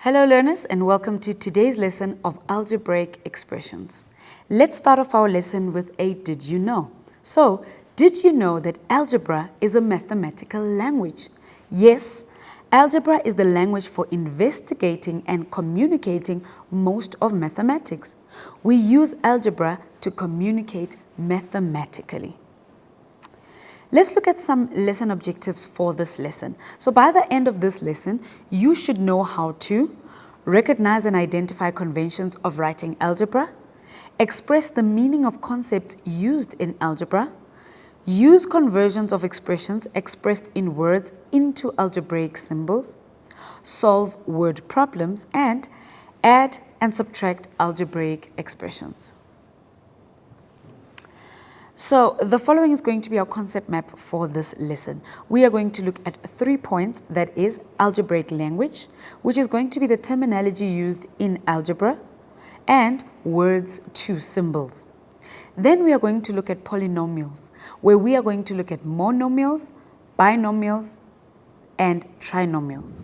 Hello learners, and welcome to today's lesson of algebraic expressions. Let's start off our lesson with a did you know? So, did you know that algebra is a mathematical language? Yes, algebra is the language for investigating and communicating most of mathematics. We use algebra to communicate mathematically. Let's look at some lesson objectives for this lesson. So by the end of this lesson, you should know how to recognize and identify conventions of writing algebra, express the meaning of concepts used in algebra, use conversions of expressions expressed in words into algebraic symbols, solve word problems, and add and subtract algebraic expressions. So the following is going to be our concept map for this lesson. We are going to look at 3 points, that is algebraic language, which is going to be the terminology used in algebra, and words to symbols. Then we are going to look at polynomials, where we are going to look at monomials, binomials, and trinomials.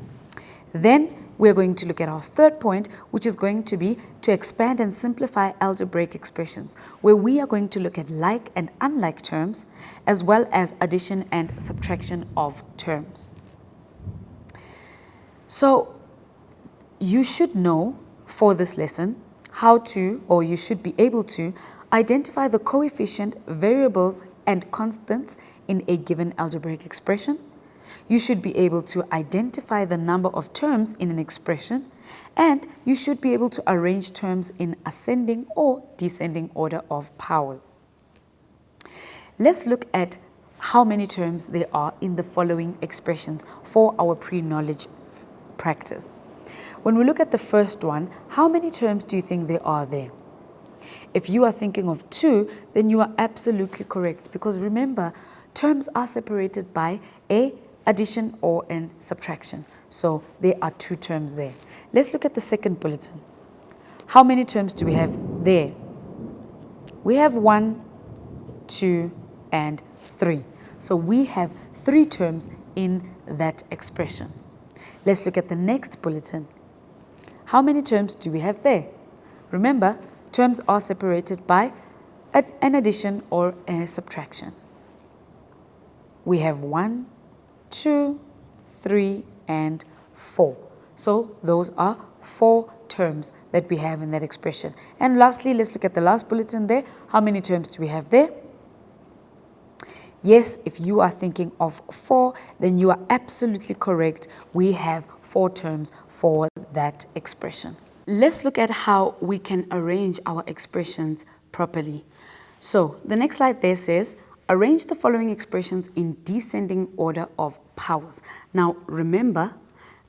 Then we are going to look at our third point, which is going to be to expand and simplify algebraic expressions, where we are going to look at like and unlike terms, as well as addition and subtraction of terms. So you should know for this lesson how to, or you should be able to, identify the coefficient, variables, and constants in a given algebraic expression. You should be able to identify the number of terms in an expression, and you should be able to arrange terms in ascending or descending order of powers. Let's look at how many terms there are in the following expressions for our pre-knowledge practice. When we look at the first one, how many terms do you think there are there? If you are thinking of 2, then you are absolutely correct, because remember, terms are separated by a addition or an subtraction. So there are 2 terms there. Let's look at the second bulletin. How many terms do we have there? We have 1, 2, and 3. So we have 3 terms in that expression. Let's look at the next bulletin. How many terms do we have there? Remember, terms are separated by an addition or a subtraction. We have 1, 2, 3, and 4. So those are 4 terms that we have in that expression. And lastly, let's look at the last bulletin there. How many terms do we have there? Yes, if you are thinking of 4, then you are absolutely correct. We have 4 terms for that expression. Let's look at how we can arrange our expressions properly. So the next slide there says, arrange the following expressions in descending order of powers. Now remember,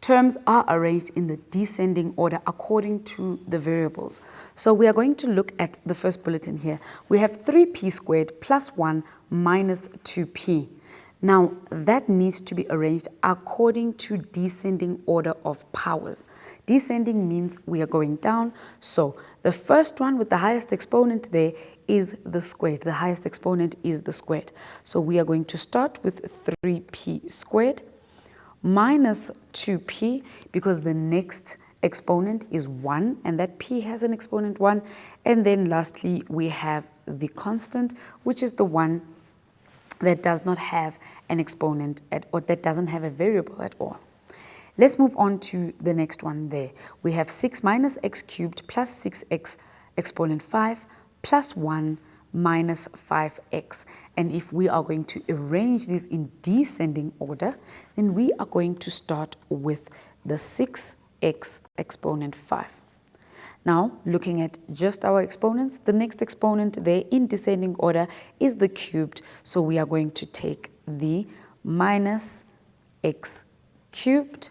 terms are arranged in the descending order according to the variables. So we are going to look at the first bulletin here. We have 3p squared plus 1 minus 2p. Now that needs to be arranged according to descending order of powers. Descending means we are going down. So the first one with the highest exponent there is the squared. The highest exponent is the squared. So we are going to start with 3p squared minus 2p, because the next exponent is 1 and that p has an exponent 1. And then lastly we have the constant, which is the one that does not have an exponent or that doesn't have a variable at all. Let's move on to the next one there. We have 6 minus x cubed plus 6x exponent 5 plus 1 minus 5x. And if we are going to arrange these in descending order, then we are going to start with the 6x exponent 5. Now, looking at just our exponents, the next exponent there in descending order is the cubed. So we are going to take the minus x cubed,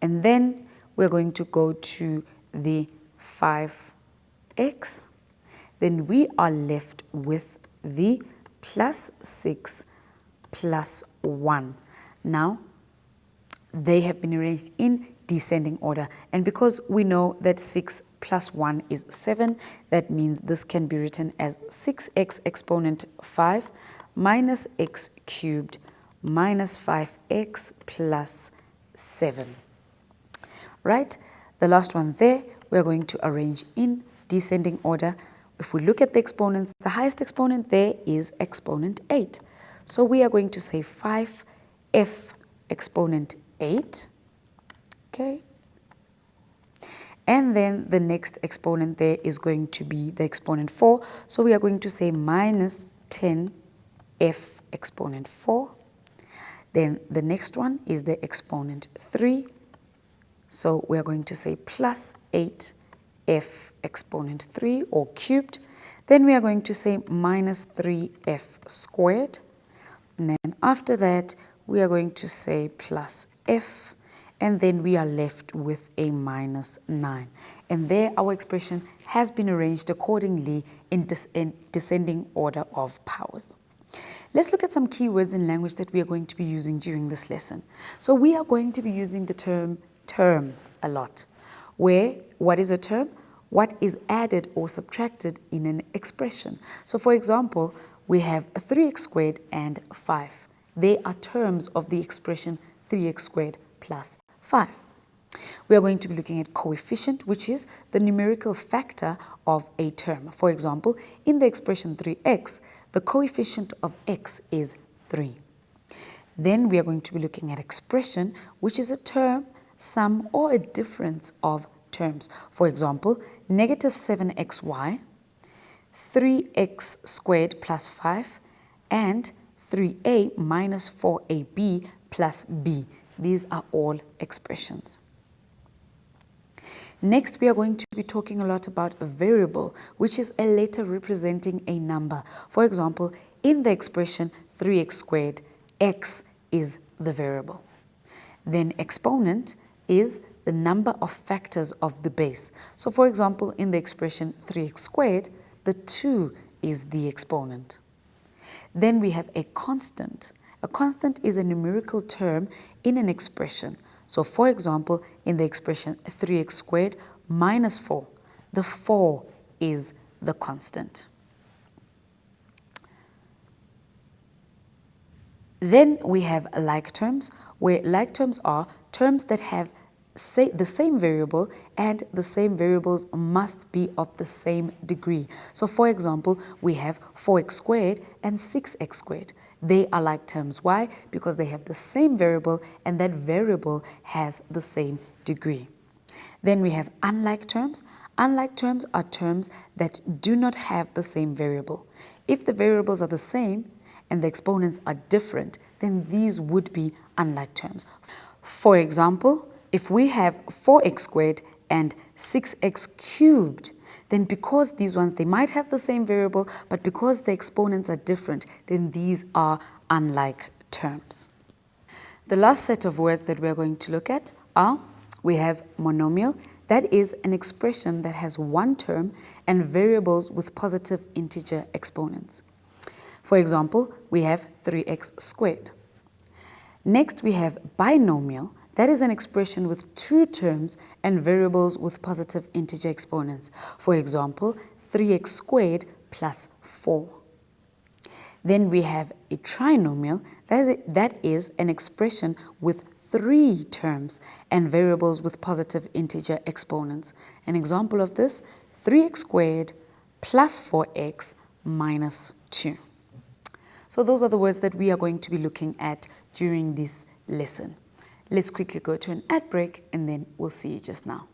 and then we're going to go to the 5x. Then we are left with the plus 6 plus 1. Now, they have been arranged in descending order, and because we know that 6 plus 1 is 7, that means this can be written as 6x exponent 5 minus x cubed minus 5x plus 7. Right? The last one there, we are going to arrange in descending order. If we look at the exponents, the highest exponent there is exponent 8. So we are going to say 5f exponent 8. Okay. And then the next exponent there is going to be the exponent 4. So we are going to say minus 10f exponent 4. Then the next one is the exponent 3. So we are going to say plus 8f exponent 3 or cubed. Then we are going to say minus 3f squared. And then after that, we are going to say plus f. And then we are left with a minus 9. And there our expression has been arranged accordingly in descending order of powers. Let's look at some keywords in language that we are going to be using during this lesson. So we are going to be using the term a lot. Where, what is a term? What is added or subtracted in an expression. So for example, we have 3x squared and 5. They are terms of the expression 3x squared plus 5. We are going to be looking at coefficient, which is the numerical factor of a term. For example, in the expression 3x, the coefficient of x is 3. Then we are going to be looking at expression, which is a term, sum, or a difference of terms. For example, negative 7xy, 3x squared plus 5, and 3a minus 4ab plus b. These are all expressions. Next, we are going to be talking a lot about a variable, which is a letter representing a number. For example, in the expression 3x squared, x is the variable. Then exponent is the number of factors of the base. So for example, in the expression 3x squared, the 2 is the exponent. Then we have a constant. A constant is a numerical term in an expression. So for example, in the expression 3x squared minus 4, the 4 is the constant. Then we have like terms, where like terms are terms that have the same variable, and the same variables must be of the same degree. So for example, we have 4x squared and 6x squared. They are like terms. Why? Because they have the same variable, and that variable has the same degree. Then we have unlike terms. Unlike terms are terms that do not have the same variable. If the variables are the same and the exponents are different, then these would be unlike terms. For example, if we have 4x squared and 6x cubed, then because these ones, they might have the same variable, but because the exponents are different, then these are unlike terms. The last set of words that we're going to look at are, we have monomial. That is an expression that has one term and variables with positive integer exponents. For example, we have 3x squared. Next, we have binomial. That is an expression with two terms and variables with positive integer exponents. For example, 3x squared plus 4. Then we have a trinomial. That is an expression with three terms and variables with positive integer exponents. An example of this, 3x squared plus 4x minus 2. So those are the words that we are going to be looking at during this lesson. Let's quickly go to an ad break, and then we'll see you just now.